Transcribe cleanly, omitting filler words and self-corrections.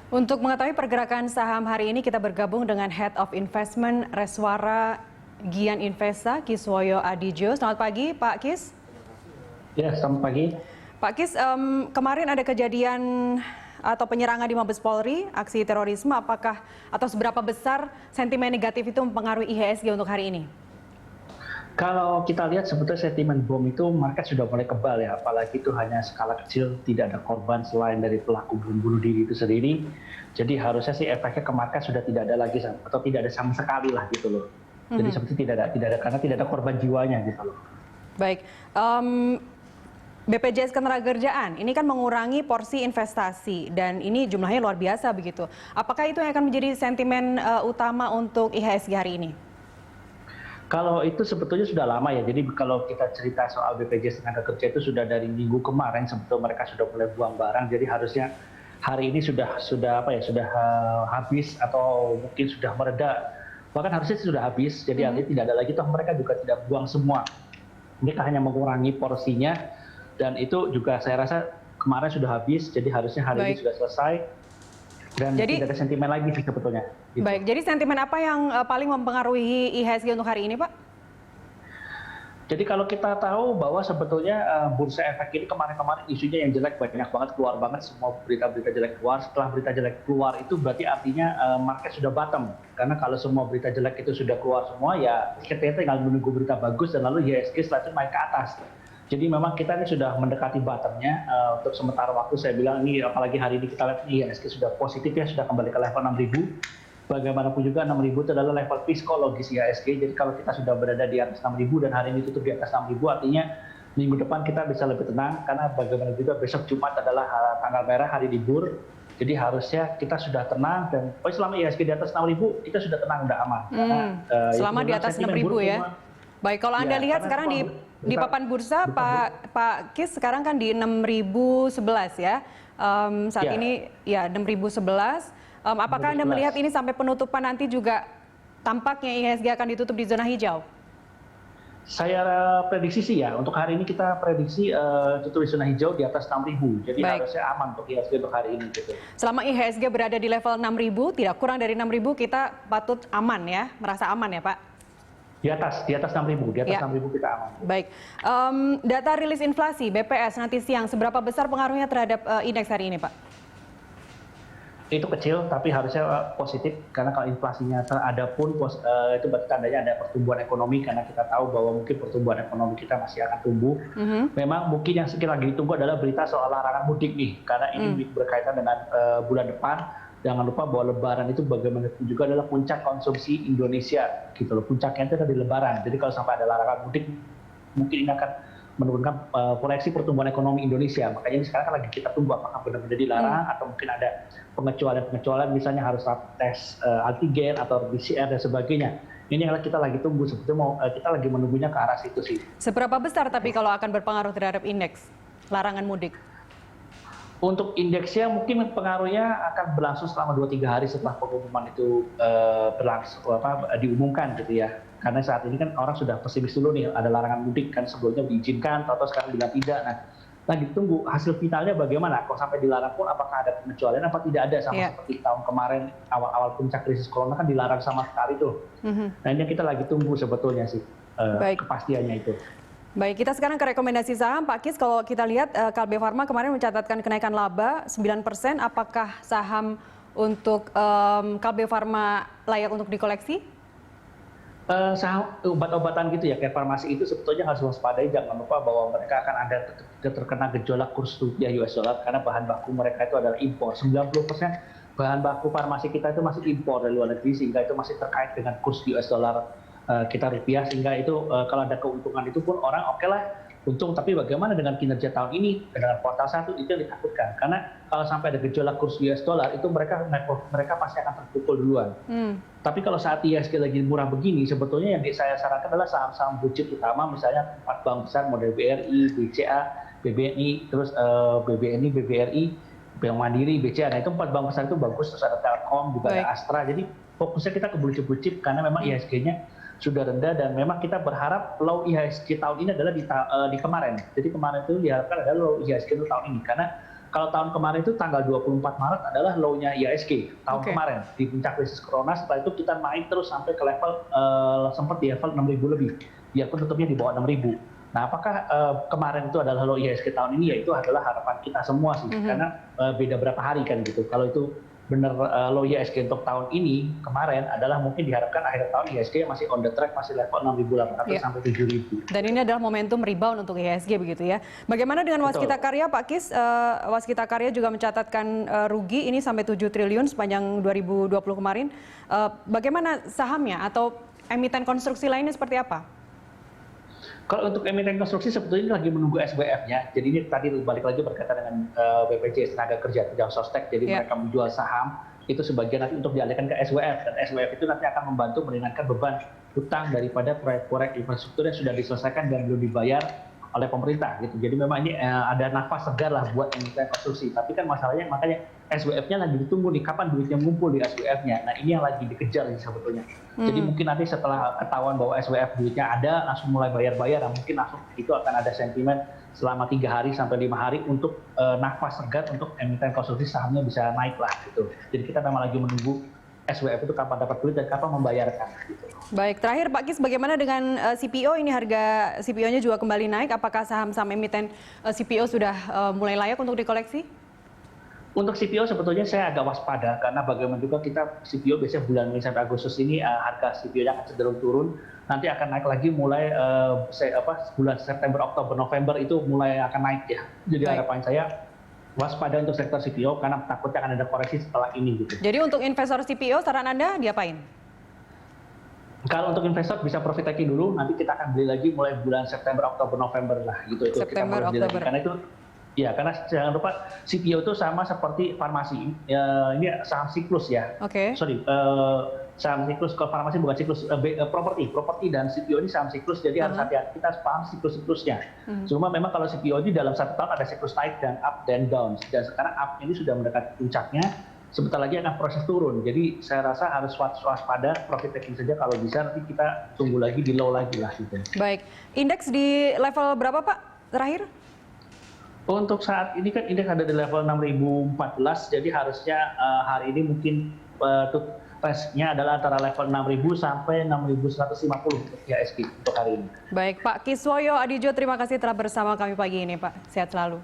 Untuk mengetahui pergerakan saham hari ini, kita bergabung dengan Head of Investment Reswara Gian Investa, Kiswoyo Adijo. Selamat pagi, Pak Kis. Ya, selamat pagi. Pak Kis, kemarin ada kejadian atau penyerangan di Mabes Polri, aksi terorisme. Apakah atau seberapa besar sentimen negatif itu mempengaruhi IHSG untuk hari ini? Kalau kita lihat sebetulnya sentimen bom itu market sudah mulai kebal ya, apalagi itu hanya skala kecil, tidak ada korban selain dari pelaku bom bunuh diri itu sendiri. Jadi harusnya sih efeknya ke market sudah tidak ada lagi atau tidak ada sama sekali lah gitu loh. Jadi seperti tidak ada karena tidak ada korban jiwanya gitu loh. Baik, BPJS Ketenagakerjaan ini kan mengurangi porsi investasi dan ini jumlahnya luar biasa begitu. Apakah itu yang akan menjadi sentimen utama untuk IHSG hari ini? Kalau itu sebetulnya sudah lama ya. Jadi kalau kita cerita soal BPJS Tenaga Kerja itu sudah dari minggu kemarin sebetulnya mereka sudah mulai buang barang. Jadi harusnya hari ini sudah habis atau mungkin sudah mereda. Bahkan harusnya sudah habis. Jadi artinya tidak ada lagi. Toh mereka juga tidak buang semua. Mereka hanya mengurangi porsinya dan itu juga saya rasa kemarin sudah habis. Jadi harusnya hari ini sudah selesai. Dan tidak ada sentimen lagi sih sebetulnya. Gitu. Baik, jadi sentimen apa yang paling mempengaruhi IHSG untuk hari ini, Pak? Jadi kalau kita tahu bahwa sebetulnya bursa efek ini kemarin-kemarin isunya yang jelek banyak banget, keluar banget semua berita-berita jelek keluar. Setelah berita jelek keluar itu berarti artinya market sudah bottom. Karena kalau semua berita jelek itu sudah keluar semua ya kita tinggal menunggu berita bagus dan lalu IHSG setelah itu naik ke atas. Jadi memang kita ini sudah mendekati bottomnya untuk sementara waktu. Saya bilang ini apalagi hari ini kita lihat IHSG sudah positif ya, sudah kembali ke level 6.000. Bagaimanapun juga 6.000 itu adalah level psikologis IHSG. Jadi kalau kita sudah berada di atas 6.000 dan hari ini tutup di atas 6.000 artinya minggu depan kita bisa lebih tenang karena bagaimanapun juga besok Jumat adalah tanggal merah, hari libur. Jadi harusnya kita sudah tenang dan selama IHSG di atas 6.000 kita sudah tenang, udah aman. Karena, selama di atas 6.000 ya. Baik, kalau Anda lihat sekarang di papan bursa Pak Kis sekarang kan di 6.011 ya. Saat ini ya 6.011. Apakah Anda melihat ini sampai penutupan nanti juga tampaknya IHSG akan ditutup di zona hijau? Saya prediksi sih ya, untuk hari ini kita prediksi tutup di zona hijau di atas 6.000. Jadi harusnya aman untuk IHSG untuk hari ini. Gitu. Selama IHSG berada di level 6.000, tidak kurang dari 6.000 kita patut aman ya, merasa aman ya Pak? Di atas 6.000, di atas 6.000 kita aman. Baik, data rilis inflasi BPS nanti siang, seberapa besar pengaruhnya terhadap indeks hari ini Pak? Itu kecil tapi harusnya positif karena kalau inflasinya ada pun itu berarti tandanya ada pertumbuhan ekonomi karena kita tahu bahwa mungkin pertumbuhan ekonomi kita masih akan tumbuh. Memang mungkin yang sekali lagi ditunggu adalah berita soal larangan mudik nih karena ini berkaitan dengan bulan depan. Jangan lupa bahwa Lebaran itu bagaimanapun juga adalah puncak konsumsi Indonesia gitu loh. Puncaknya itu ada di Lebaran. Jadi kalau sampai ada larangan mudik mungkin ini akan menurunkan proyeksi pertumbuhan ekonomi Indonesia. Makanya ini sekarang kan lagi kita tunggu apakah benar-benar dilarang atau mungkin ada pengecualian misalnya harus tes antigen atau PCR dan sebagainya. Ini yang kita lagi tunggu, sebetulnya kita lagi menunggunya ke arah situ sih. Seberapa besar tapi kalau akan berpengaruh terhadap indeks larangan mudik? Untuk indeksnya mungkin pengaruhnya akan berlangsung selama 2-3 hari setelah pengumuman itu diumumkan gitu ya. Karena saat ini kan orang sudah pesimis dulu nih, ada larangan mudik kan sebelumnya diizinkan, atau sekarang bilang tidak. Nah, lagi tunggu hasil finalnya bagaimana. Kalau sampai dilarang pun apakah ada pengecualian apa tidak ada sama seperti tahun kemarin awal-awal puncak krisis corona kan dilarang sama sekali tuh. Nah ini kita lagi tunggu sebetulnya sih kepastiannya itu. Baik, kita sekarang ke rekomendasi saham. Pak Kis, kalau kita lihat Kalbe Farma kemarin mencatatkan kenaikan laba 9%. Apakah saham untuk Kalbe Farma layak untuk dikoleksi? Saham obat-obatan gitu ya, kayak farmasi itu sebetulnya harus waspadai. Jangan lupa bahwa mereka akan ada terkena gejolak kurs rupiah US dollar karena bahan baku mereka itu adalah impor. 90% bahan baku farmasi kita itu masih impor dari luar negeri, sehingga itu masih terkait dengan kurs US dollar kita rupiah, sehingga itu kalau ada keuntungan itu pun orang oke lah untung. Tapi bagaimana dengan kinerja tahun ini dengan kuartal 1 itu yang ditakutkan, karena kalau sampai ada gejolak kurs US dollar itu mereka pasti akan terpukul duluan. Tapi kalau saat IHSG lagi murah begini, sebetulnya yang saya sarankan adalah saham-saham blue chip utama, misalnya 4 bank besar model BRI, BCA, BBNI, terus BBNI, BBRI, Bank Mandiri, BCA. Nah itu 4 bank besar itu bagus, terus ada Telkom, juga ada Astra. Jadi fokusnya kita ke blue chip karena memang IHSG-nya sudah rendah dan memang kita berharap low IHSG tahun ini adalah di kemarin. Jadi kemarin itu diharapkan ada low IHSG untuk tahun ini karena kalau tahun kemarin itu tanggal 24 Maret adalah low-nya IHSG tahun kemarin di puncak krisis corona. Setelah itu kita naik terus sampai ke level sempat di level 6.000 lebih, biarpun tutupnya di bawah 6.000. Nah, apakah kemarin itu adalah low IHSG tahun ini? Ya itu adalah harapan kita semua sih, karena beda berapa hari kan gitu. Kalau itu benar low IHSG untuk tahun ini kemarin adalah mungkin diharapkan akhir tahun IHSG masih on the track, masih level 6.800 sampai 7.000. Dan ini adalah momentum rebound untuk IHSG begitu ya. Bagaimana dengan Waskita Karya Pak Kis? Waskita Karya juga mencatatkan rugi ini sampai 7 triliun sepanjang 2020 kemarin. Bagaimana sahamnya atau emiten konstruksi lainnya seperti apa? Kalau untuk emiten konstruksi sebetulnya lagi menunggu SWF-nya. Jadi ini tadi balik lagi berkaitan dengan BPJS Tenaga Kerja Tunjangan Sostek. Jadi mereka menjual saham itu sebagian nanti untuk dialihkan ke SWF, dan SWF itu nanti akan membantu meringankan beban hutang daripada proyek-proyek infrastruktur yang sudah diselesaikan dan belum dibayar oleh pemerintah gitu. Jadi memang ini ada nafas segar lah buat emiten konstruksi. Tapi kan masalahnya makanya SWF-nya lagi ditunggu nih, kapan duitnya ngumpul di SWF-nya. Nah ini yang lagi dikejar nih sebetulnya. Jadi mungkin nanti setelah ketahuan bahwa SWF duitnya ada, langsung mulai bayar-bayar, nah mungkin langsung itu akan ada sentimen selama 3 hari sampai 5 hari untuk nafas segar untuk emiten konstruksi sahamnya bisa naik lah gitu. Jadi kita memang lagi menunggu SWF itu kapan dapat duit dan kapan membayarkan gitu. Baik, terakhir Pak Kis, bagaimana dengan CPO? Ini harga CPO-nya juga kembali naik. Apakah saham-saham emiten CPO sudah mulai layak untuk dikoleksi? Untuk CPO sebetulnya saya agak waspada karena bagaimana juga kita CPO biasanya bulan Mei sampai Agustus ini harga CPO-nya akan cenderung turun. Nanti akan naik lagi mulai bulan September, Oktober, November itu mulai akan naik ya. Jadi harapan saya waspada untuk sektor CPO karena takutnya akan ada koreksi setelah ini gitu. Jadi untuk investor CPO saran Anda diapain? Kalau untuk investor bisa profit taking dulu, nanti kita akan beli lagi mulai bulan September, Oktober, November lah gitu. Itu September, kita beli lagi. Karena itu ya, karena jangan lupa CPO itu sama seperti farmasi. Ini saham siklus ya. Saham siklus, kalau farmasi bukan siklus, properti dan CPO ini saham siklus, jadi harus hati-hati, kita paham siklus-siklusnya. Cuma memang kalau CPO ini dalam 1 tahun ada siklus naik dan up dan down, dan sekarang up ini sudah mendekati puncaknya, sebentar lagi akan proses turun. Jadi saya rasa harus waspada, profit taking saja kalau bisa, nanti kita tunggu lagi di low lagi lah gitu. Baik, indeks di level berapa Pak terakhir? Untuk saat ini kan indeks ada di level 6.014, jadi harusnya hari ini mungkin range-nya adalah antara level 6.000 sampai 6.150 untuk IHSG untuk hari ini. Baik, Pak Kiswoyo Adijo, terima kasih telah bersama kami pagi ini Pak. Sehat selalu.